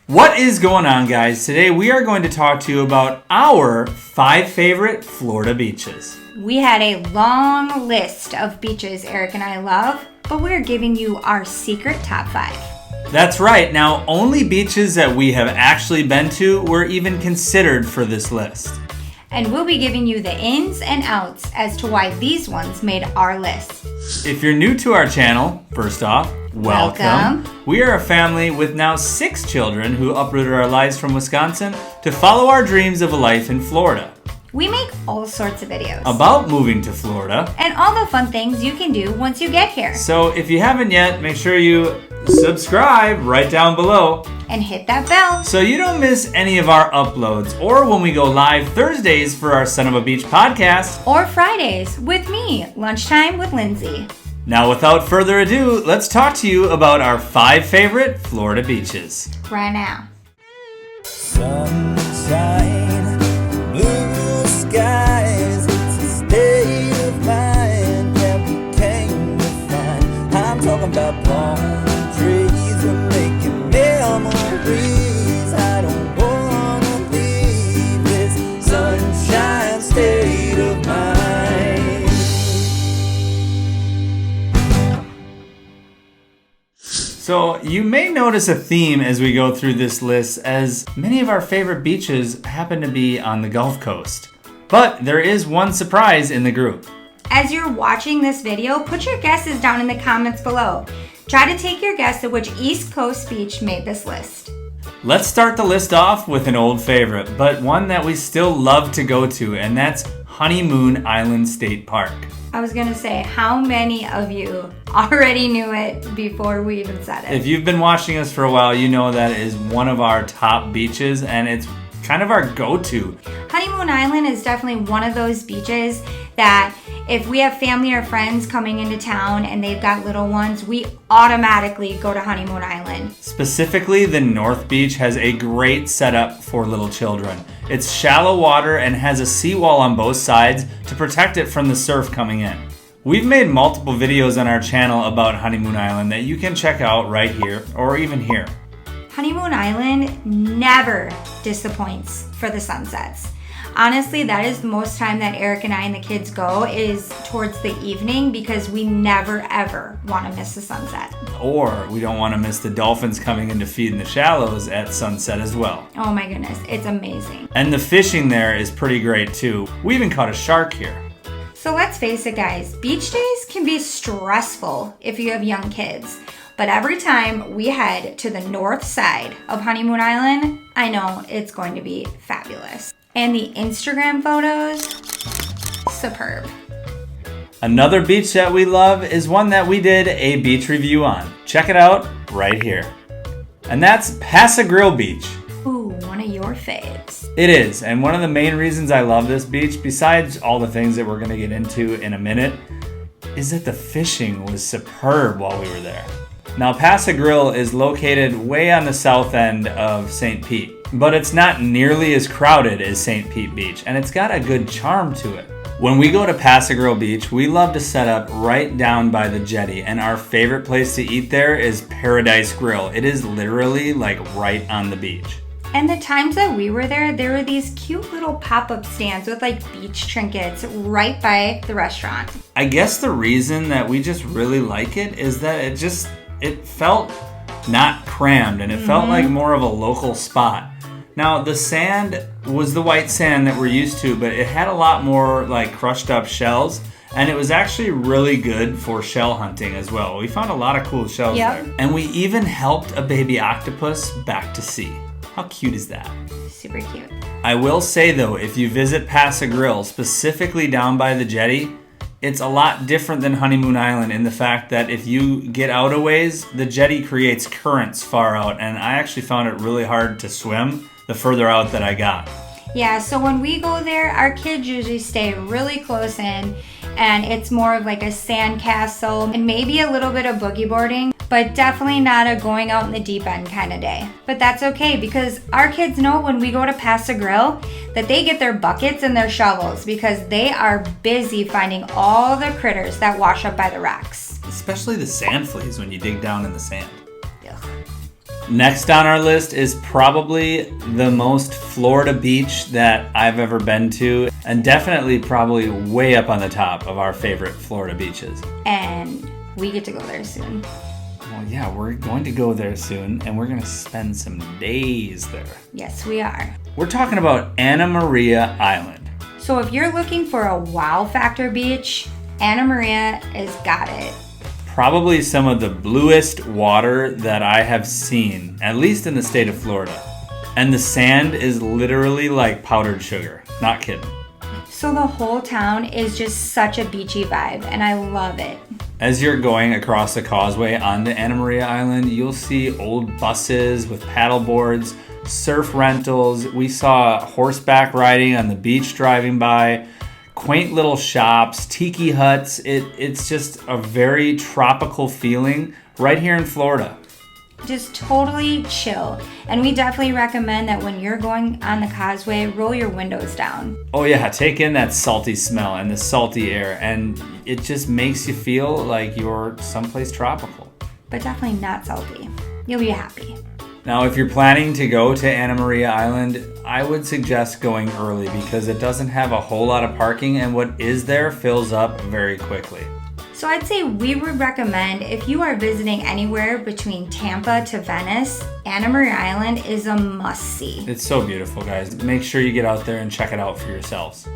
What is going on, guys? Today we are going to talk to you about our 5 favorite Florida beaches. We had a long list of beaches Eric and I love, but we're giving you our secret top 5. That's right. Now, only beaches that we have actually been to were even considered for this list. And we'll be giving you the ins and outs as to why these ones made our list. If you're new to our channel, first off, welcome. We are a family with now 6 children who uprooted our lives from Wisconsin to follow our dreams of a life in Florida. We make all sorts of videos about moving to Florida and all the fun things you can do once you get here. So if you haven't yet, make sure you subscribe right down below and hit that bell so you don't miss any of our uploads, or when we go live Thursdays for our Son of a Beach podcast, or Fridays with me, Lunchtime with Lindsay. Now, without further ado, let's talk to you about our 5 favorite Florida beaches. Right now. Sunshine, blue skies, it's a state of mind that we came to find. I'm talking about palm trees, we're making memories. I don't wanna leave this sunshine state of mind. So you may notice a theme as we go through this list, as many of our favorite beaches happen to be on the Gulf Coast. But there is one surprise in the group. As you're watching this video, put your guesses down in the comments below. Try to take your guess at which East Coast beach made this list. Let's start the list off with an old favorite, but one that we still love to go to, and that's Honeymoon Island State Park. I was gonna say, how many of you already knew it before we even said it? If you've been watching us for a while, you know that is one of our top beaches, and it's kind of our go-to. Honeymoon Island is definitely one of those beaches that if we have family or friends coming into town and they've got little ones, we automatically go to Honeymoon Island. Specifically, the North Beach has a great setup for little children. It's shallow water and has a seawall on both sides to protect it from the surf coming in. We've made multiple videos on our channel about Honeymoon Island that you can check out right here or even here. Honeymoon Island never disappoints for the sunsets. Honestly, that is the most time that Eric and I and the kids go, is towards the evening, because we never ever want to miss the sunset. Or we don't want to miss the dolphins coming in to feed in the shallows at sunset as well. Oh my goodness, it's amazing. And the fishing there is pretty great too. We even caught a shark here. So let's face it, guys, beach days can be stressful if you have young kids. But every time we head to the north side of Honeymoon Island, I know it's going to be fabulous. And the Instagram photos, superb. Another beach that we love is one that we did a beach review on. Check it out right here. And that's Pasa Beach. Ooh, one of your faves. It is, and one of the main reasons I love this beach, besides all the things that we're going to get into in a minute, is that the fishing was superb while we were there. Now, Pasa is located way on the south end of St. Pete, but it's not nearly as crowded as St. Pete Beach, and it's got a good charm to it. When we go to Pasa Beach, we love to set up right down by the jetty, and our favorite place to eat there is Paradise Grill. It is literally like right on the beach. And the times that we were there were these cute little pop-up stands with like beach trinkets right by the restaurant. I guess the reason that we just really like it is that it felt not crammed, and it felt like more of a local spot. Now, the sand was the white sand that we're used to, but it had a lot more like crushed up shells, and it was actually really good for shell hunting as well. We found a lot of cool shells there. And we even helped a baby octopus back to sea. How cute is that? Super cute. I will say though, if you visit Pasa specifically down by the jetty, it's a lot different than Honeymoon Island in the fact that if you get out a ways, the jetty creates currents far out, and I actually found it really hard to swim the further out that I got. Yeah, so when we go there, our kids usually stay really close in, and it's more of like a sand castle and maybe a little bit of boogie boarding, but definitely not a going out in the deep end kind of day. But that's okay, because our kids know when we go to Pasa that they get their buckets and their shovels, because they are busy finding all the critters that wash up by the rocks. Especially the sand fleas when you dig down in the sand. Ugh. Next on our list is probably the most Florida beach that I've ever been to, and definitely probably way up on the top of our favorite Florida beaches. And we get to go there soon. Well, yeah, we're going to go there soon, and we're going to spend some days there. Yes, we are. We're talking about Anna Maria Island. So if you're looking for a wow factor beach, Anna Maria has got it. Probably some of the bluest water that I have seen, at least in the state of Florida. And the sand is literally like powdered sugar. Not kidding. So the whole town is just such a beachy vibe, and I love it. As you're going across the causeway onto Anna Maria Island, you'll see old buses with paddle boards, surf rentals. We saw horseback riding on the beach driving by. Quaint little shops, tiki huts. It's just a very tropical feeling right here in Florida. Just totally chill. And we definitely recommend that when you're going on the causeway, roll your windows down. Oh yeah, take in that salty smell and the salty air, and it just makes you feel like you're someplace tropical. But definitely not salty. You'll be happy. Now, if you're planning to go to Anna Maria Island, I would suggest going early because it doesn't have a whole lot of parking, and what is there fills up very quickly. So I'd say we would recommend if you are visiting anywhere between Tampa to Venice, Anna Maria Island is a must-see. It's so beautiful, guys. Make sure you get out there and check it out for yourselves.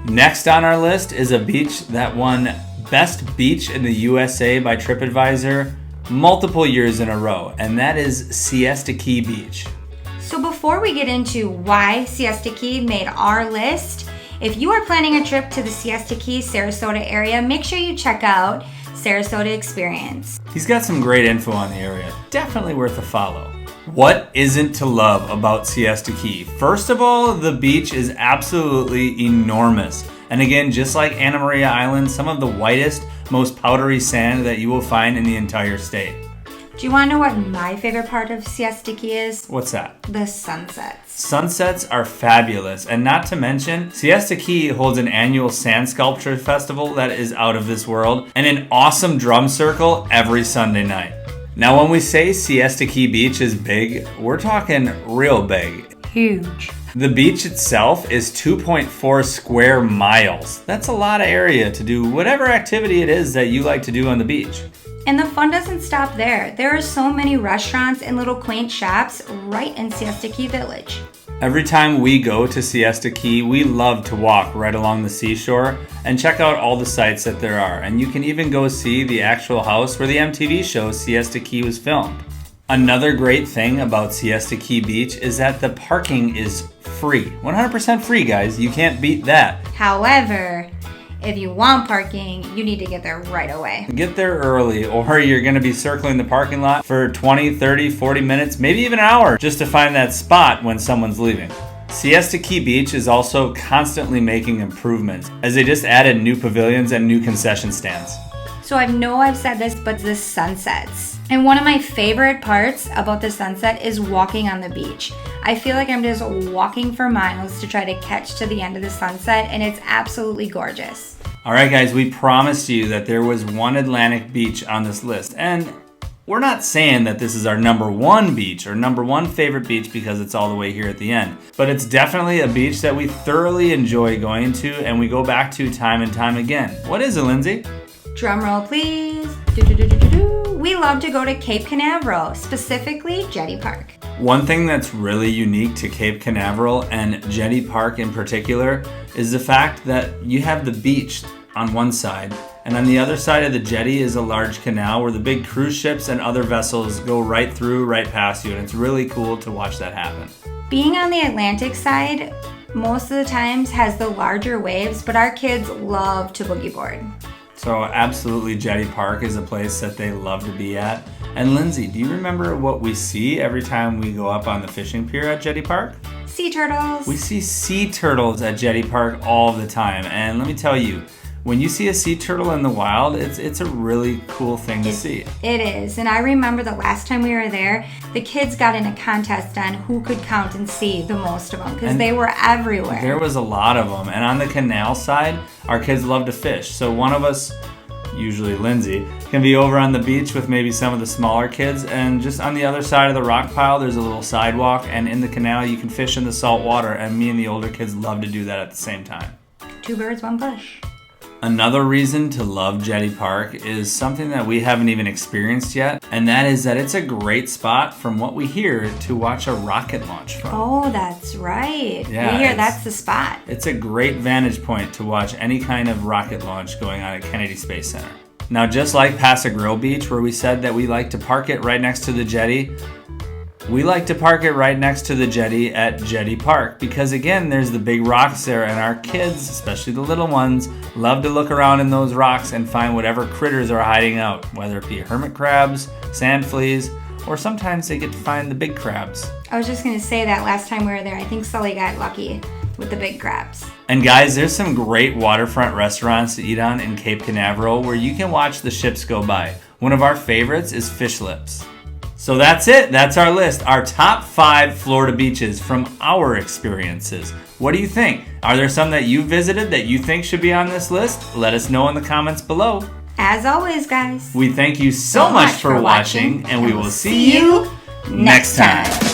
Next on our list is a beach that won Best Beach in the USA by TripAdvisor multiple years in a row, and that is Siesta Key Beach. So before we get into why Siesta Key made our list, if you are planning a trip to the Siesta Key, Sarasota area, make sure you check out Sarasota Experience. He's got some great info on the area. Definitely worth a follow. What isn't to love about Siesta Key? First of all, the beach is absolutely enormous. And again, just like Anna Maria Island, some of the whitest, most powdery sand that you will find in the entire state. Do you want to know what my favorite part of Siesta Key is? What's that? The sunsets. Sunsets are fabulous, and not to mention, Siesta Key holds an annual sand sculpture festival that is out of this world, and an awesome drum circle every Sunday night. Now, when we say Siesta Key Beach is big, we're talking real big. Huge. The beach itself is 2.4 square miles. That's a lot of area to do whatever activity it is that you like to do on the beach. And the fun doesn't stop there. There are so many restaurants and little quaint shops right in Siesta Key Village. Every time we go to Siesta Key, we love to walk right along the seashore and check out all the sights that there are. And you can even go see the actual house where the MTV show Siesta Key was filmed. Another great thing about Siesta Key Beach is that the parking is free. 100% free, guys. You can't beat that. However, if you want parking, you need to get there right away. Get there early, or you're going to be circling the parking lot for 20, 30, 40 minutes, maybe even an hour, just to find that spot when someone's leaving. Siesta Key Beach is also constantly making improvements, as they just added new pavilions and new concession stands. So I know I've said this, but the sunsets. And one of my favorite parts about the sunset is walking on the beach. I feel like I'm just walking for miles to try to catch to the end of the sunset, and it's absolutely gorgeous. All right, guys, we promised you that there was one Atlantic beach on this list, and we're not saying that this is our number one beach or number one favorite beach because it's all the way here at the end, but it's definitely a beach that we thoroughly enjoy going to and we go back to time and time again. What is it, Lindsay? Drum roll, please. Do-do-do-do-do-do. We love to go to Cape Canaveral, specifically Jetty Park. One thing that's really unique to Cape Canaveral and Jetty Park in particular is the fact that you have the beach on one side, and on the other side of the jetty is a large canal where the big cruise ships and other vessels go right through, right past you, and it's really cool to watch that happen. Being on the Atlantic side, most of the times has the larger waves, but our kids love to boogie board. So absolutely Jetty Park is a place that they love to be at. And Lindsay, do you remember what we see every time we go up on the fishing pier at Jetty Park? Sea turtles. We see sea turtles at Jetty Park all the time. And let me tell you, when you see a sea turtle in the wild, it's a really cool thing to see. It is. And I remember the last time we were there, the kids got in a contest on who could count and see the most of them because they were everywhere. There was a lot of them. And on the canal side, our kids love to fish. So one of us usually Lindsay, can be over on the beach with maybe some of the smaller kids, and just on the other side of the rock pile there's a little sidewalk, and in the canal you can fish in the salt water, and me and the older kids love to do that at the same time. 2 birds, 1 bush. Another reason to love Jetty Park is something that we haven't even experienced yet, and that is that it's a great spot, from what we hear, to watch a rocket launch from. Oh, that's right. Yeah, we hear that's the spot. It's a great vantage point to watch any kind of rocket launch going on at Kennedy Space Center. Now, just like Pasa Beach, where we said that we like to park it right next to the jetty, we like to park it right next to the jetty at Jetty Park, because again, there's the big rocks there, and our kids, especially the little ones, love to look around in those rocks and find whatever critters are hiding out, whether it be hermit crabs, sand fleas, or sometimes they get to find the big crabs. I was just going to say that last time we were there, I think Sully got lucky with the big crabs. And guys, there's some great waterfront restaurants to eat on in Cape Canaveral where you can watch the ships go by. One of our favorites is Fish Lips. So that's it. That's our list. Our top 5 Florida beaches from our experiences. What do you think? Are there some that you visited that you think should be on this list? Let us know in the comments below. As always, guys. We thank you so much for watching, and we will see you next time.